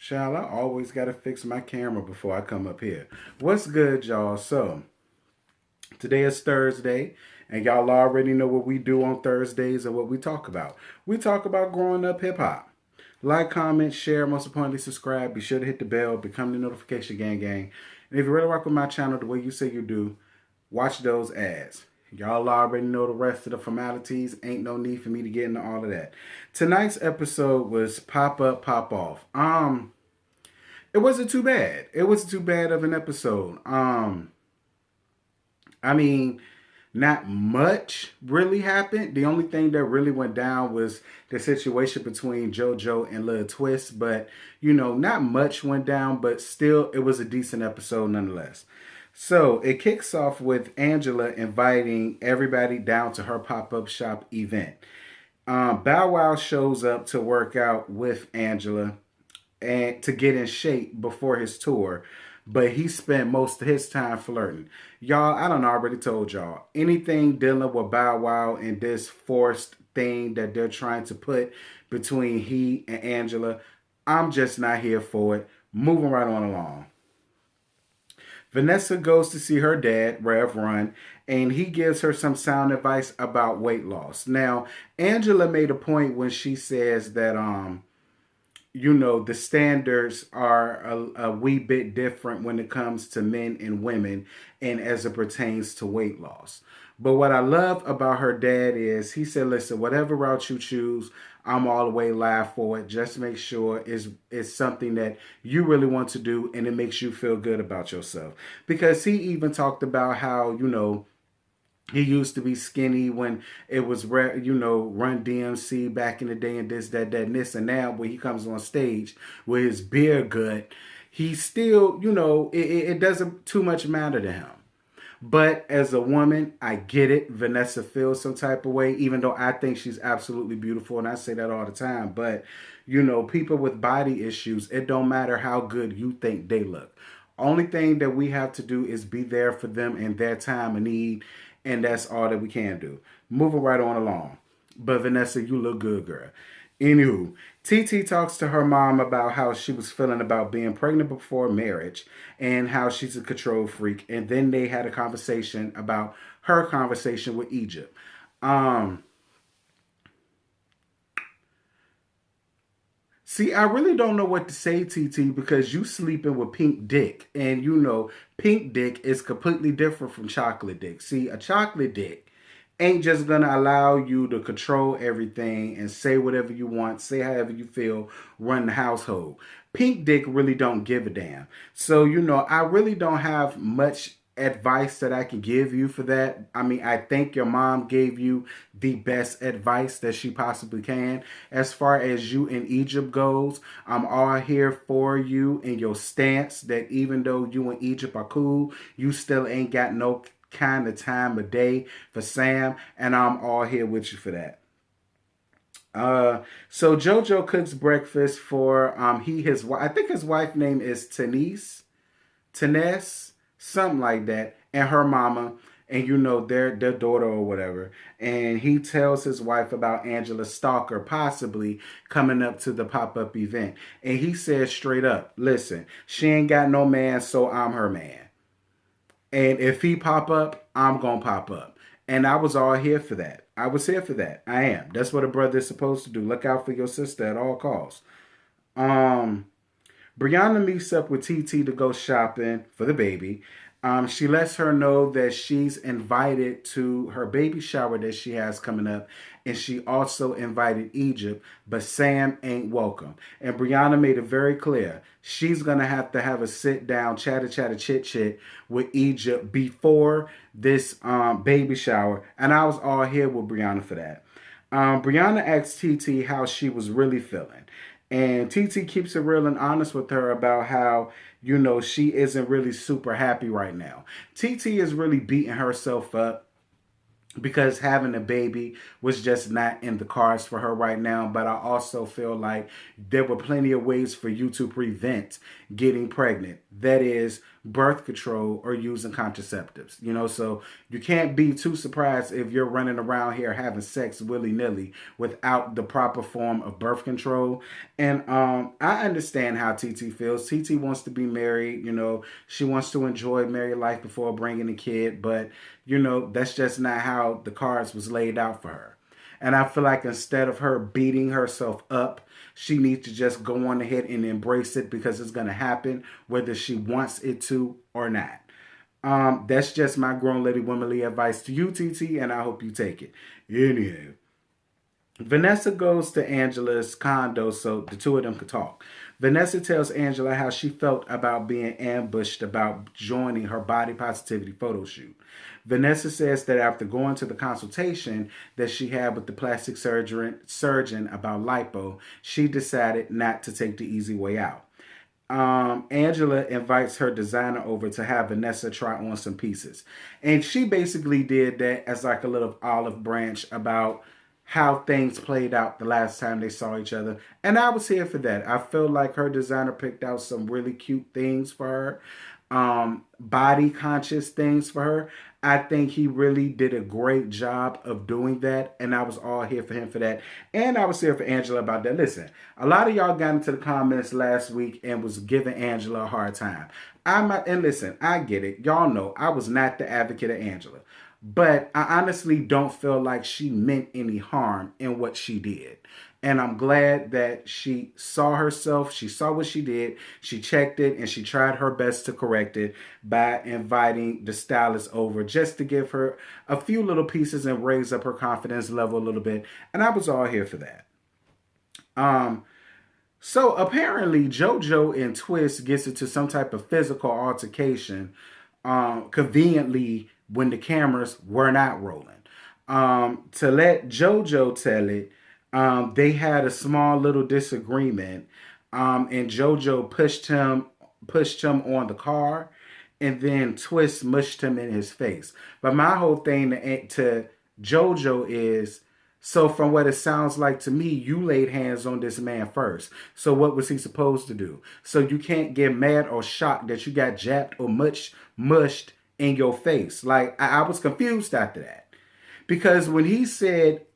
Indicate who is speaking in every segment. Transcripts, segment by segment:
Speaker 1: Child, I always got to fix my camera before I come up here. What's good, y'all? So, today is Thursday, and y'all already know what we do on Thursdays and what we talk about. We talk about growing up hip hop. Like, comment, share, most importantly, subscribe. Be sure to hit the bell, become the notification gang. And if you really rock with my channel the way you say you do, watch those ads. Y'all already know the rest of the formalities. Ain't no need for me to get into all of that. Tonight's episode was Pop Up, Pop Off. It wasn't too bad. It wasn't too bad of an episode. I mean, not much really happened. The only thing that really went down was the situation between Jojo and Twist. But, you know, not much went down, but still, it was a decent episode nonetheless. So, it kicks off with Angela inviting everybody down to her pop-up shop event. Bow Wow shows up to work out with Angela and to get in shape before his tour, but he spent most of his time flirting. Y'all, I done already told y'all, anything dealing with Bow Wow and this forced thing that they're trying to put between he and Angela, I'm just not here for it. Moving right on along. Vanessa goes to see her dad, Rev Run, and he gives her some sound advice about weight loss. Now, Angela made a point when she says that, you know, the standards are a wee bit different when it comes to men and women and as it pertains to weight loss. But what I love about her dad is he said, listen, whatever route you choose, I'm all the way live for it. Just make sure it's something that you really want to do and it makes you feel good about yourself. Because he even talked about how, you know, he used to be skinny when it was, you know, Run DMC back in the day and this, that, and this. And now when he comes on stage with his beer gut, he still, you know, it doesn't too much matter to him. But as a woman, I get it. Vanessa feels some type of way, even though I think she's absolutely beautiful. And I say that all the time. But, you know, people with body issues, it don't matter how good you think they look. Only thing that we have to do is be there for them in their time of need. And that's all that we can do. Moving right on along. But Vanessa, you look good, girl. Anywho, TT talks to her mom about how she was feeling about being pregnant before marriage and how she's a control freak. And then they had a conversation about her conversation with Egypt. See, I really don't know what to say, TT, because you sleeping with pink dick. And you know, pink dick is completely different from chocolate dick. See, a chocolate dick ain't just gonna allow you to control everything and say whatever you want, say however you feel, run the household. Pink dick really don't give a damn. So, you know, I really don't have much advice that I can give you for that. I mean, I think your mom gave you the best advice that she possibly can. As far as you in Egypt goes, I'm all here for you in your stance that even though you in Egypt are cool, you still ain't got no kind of time of day for Sam, and I'm all here with you for that. So Jojo cooks breakfast for his wife. I think his wife name is Taness, something like that, and her mama, and you know their daughter or whatever. And he tells his wife about Angela's stalker possibly coming up to the pop-up event, and he says straight up, listen, she ain't got no man, so I'm her man. And if he pop up, I'm going to pop up. And I was all here for that. I was here for that. I am. That's what a brother is supposed to do. Look out for your sister at all costs. Brianna meets up with TT to go shopping for the baby. She lets her know that she's invited to her baby shower that she has coming up. And she also invited Egypt, but Sam ain't welcome. And Brianna made it very clear. She's going to have a sit down, chatter, chit with Egypt before this baby shower. And I was all here with Brianna for that. Brianna asked TT how she was really feeling. And TT keeps it real and honest with her about how, you know, she isn't really super happy right now. TT is really beating herself up because having a baby was just not in the cards for her right now. But I also feel like there were plenty of ways for you to prevent getting pregnant. that is birth control or using contraceptives. So you can't be too surprised if you're running around here having sex willy-nilly without the proper form of birth control. And I understand how TT feels. TT wants to be married. She wants to enjoy married life before bringing a kid, but that's just not how the cards was laid out for her. And I feel like instead of her beating herself up, she needs to just go on ahead and embrace it, because it's going to happen whether she wants it to or not. That's just my grown lady womanly advice to you, TT, and I hope you take it. Anyhow, Vanessa goes to Angela's condo so the two of them could talk. Vanessa tells Angela how she felt about being ambushed about joining her body positivity photo shoot. Vanessa says that after going to the consultation that she had with the plastic surgeon about lipo, she decided not to take the easy way out. Angela invites her designer over to have Vanessa try on some pieces. And she basically did that as like a little olive branch about how things played out the last time they saw each other. And I was here for that. I feel like her designer picked out some really cute things for her. Body conscious things for her. I think he really did a great job of doing that, and I was all here for him for that. And I was here for Angela about that. Listen, a lot of y'all got into the comments last week and was giving Angela a hard time. And listen, I get it. Y'all know I was not the advocate of Angela. But I honestly don't feel like she meant any harm in what she did. And I'm glad that she saw herself. She saw what she did. She checked it and she tried her best to correct it by inviting the stylist over just to give her a few little pieces and raise up her confidence level a little bit. And I was all here for that. So apparently Jojo and Twist gets into some type of physical altercation conveniently when the cameras were not rolling. To let Jojo tell it, they had a small little disagreement, and Jojo pushed him on the car, and then Twist mushed him in his face. But my whole thing to Jojo is, so from what it sounds like to me, you laid hands on this man first. So what was he supposed to do? So you can't get mad or shocked that you got jabbed or mushed in your face. Like, I was confused after that. Because when he said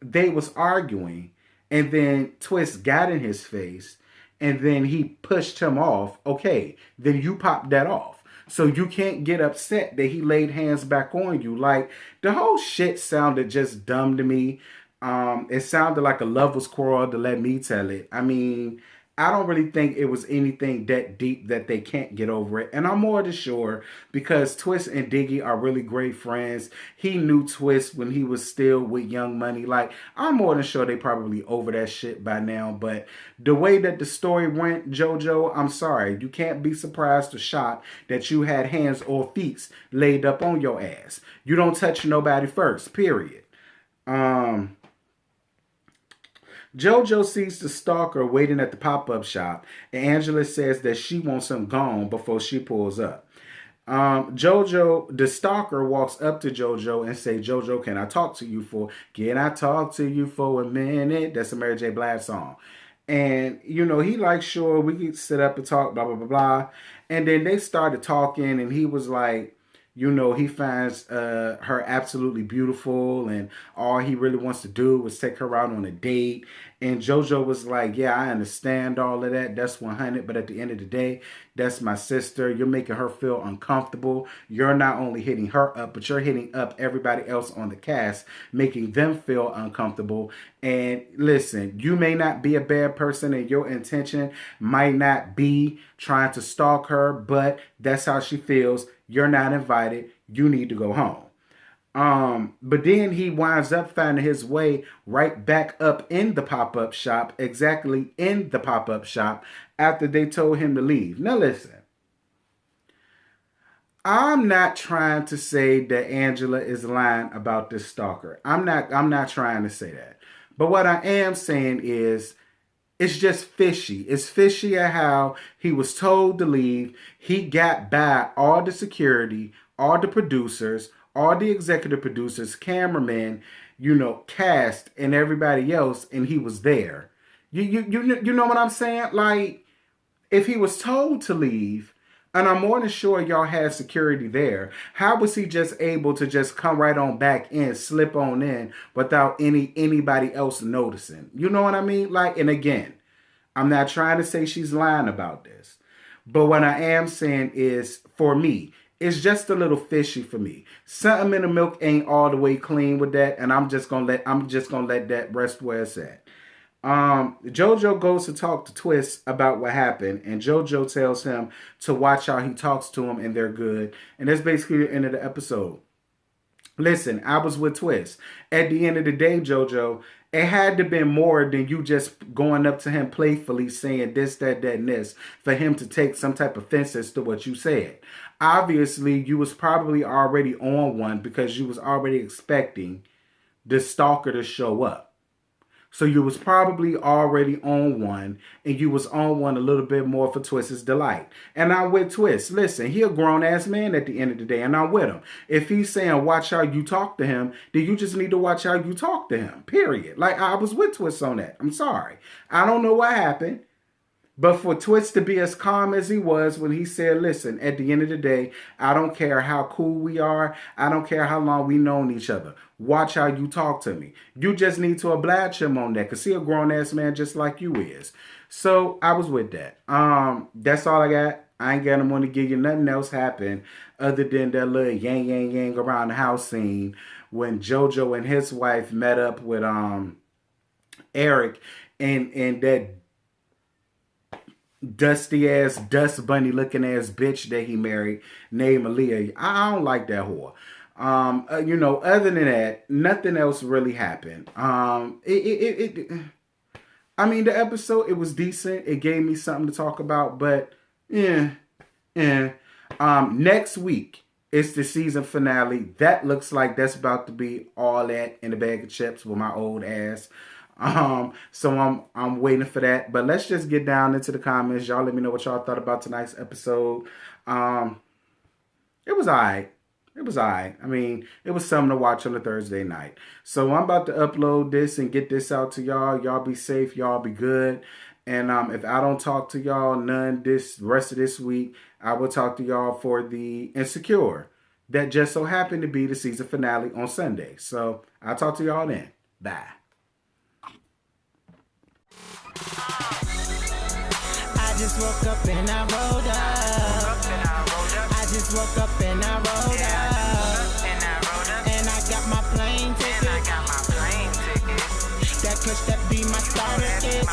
Speaker 1: they was arguing and then Twist got in his face and then he pushed him off, okay, then you popped that off. So you can't get upset that he laid hands back on you. Like, the whole shit sounded just dumb to me. It sounded like a lover's quarrel, to let me tell it. I mean, I don't really think it was anything that deep that they can't get over it. And I'm more than sure, because Twist and Diggy are really great friends. He knew Twist when he was still with Young Money. Like, I'm more than sure they probably over that shit by now. But the way that the story went, Jojo, I'm sorry. You can't be surprised or shocked that you had hands or feet laid up on your ass. You don't touch nobody first, period. Jojo sees the stalker waiting at the pop-up shop, and Angela says that she wants him gone before she pulls up. Jojo, the stalker, walks up to Jojo and say, "Jojo, can I talk to you for a minute?" That's a Mary J. Blige song. And, he like, sure, we can sit up and talk, blah, blah, blah, blah. And then they started talking, and he was like, he finds her absolutely beautiful, and all he really wants to do is take her out on a date. And Jojo was like, yeah, I understand all of that. That's 100. But at the end of the day, that's my sister. You're making her feel uncomfortable. You're not only hitting her up, but you're hitting up everybody else on the cast, making them feel uncomfortable. And listen, you may not be a bad person, and your intention might not be trying to stalk her, but that's how she feels. You're not invited. You need to go home. But then he winds up finding his way right back up in the pop-up shop, exactly in the pop-up shop, after they told him to leave. Now listen, I'm not trying to say that Angela is lying about this stalker. I'm not trying to say that. But what I am saying is, it's just fishy. It's fishy at how he was told to leave. He got by all the security, all the producers, all the executive producers, cameramen, cast, and everybody else, and he was there. You know what I'm saying? Like, If he was told to leave, and I'm more than sure y'all had security there, how was he just able to just come right on back in, slip on in without anybody else noticing? You know what I mean? Like, and again, I'm not trying to say she's lying about this. But what I am saying is, for me, it's just a little fishy for me. Something in the milk ain't all the way clean with that, and I'm just gonna let that rest where it's at. Jojo goes to talk to Twist about what happened, and Jojo tells him to watch how he talks to him, and they're good. And that's basically the end of the episode. Listen, I was with Twist. At the end of the day, Jojo, it had to be more than you just going up to him playfully saying this, that, and this for him to take some type of offense as to what you said. Obviously, you was probably already on one because you was already expecting the stalker to show up. So you was probably already on one, and you was on one a little bit more for Twist's delight. And I'm with Twist. Listen, he a grown-ass man at the end of the day, and I'm with him. If he's saying watch how you talk to him, then you just need to watch how you talk to him, period. Like, I was with Twist on that. I'm sorry. I don't know what happened. But for Twist to be as calm as he was when he said, listen, at the end of the day, I don't care how cool we are. I don't care how long we known each other. Watch how you talk to me. You just need to oblige him on that because he a grown-ass man just like you is. So I was with that. That's all I got. I ain't gonna want to give you nothing else happen other than that little yang around the house scene when Jojo and his wife met up with Eric and that dusty ass, dust bunny looking ass bitch that he married named Aaliyah. I don't like that whore. Other than that, nothing else really happened. I mean, the episode, it was decent. It gave me something to talk about, but next week, it's the season finale. That looks like that's about to be all that in a bag of chips with my old ass. So I'm waiting for that. But let's just get down into the comments. Y'all let me know what y'all thought about tonight's episode. It was alright. It was alright. I mean, it was something to watch on a Thursday night. So I'm about to upload this and get this out to y'all. Y'all be safe. Y'all be good. And if I don't talk to y'all none this rest of this week, I will talk to y'all for the Insecure. That just so happened to be the season finale on Sunday. So I'll talk to y'all then. Bye.
Speaker 2: I just woke up and I rolled up. I just woke up and I rolled up. And I got my plane ticket. That kush that be my starter kit.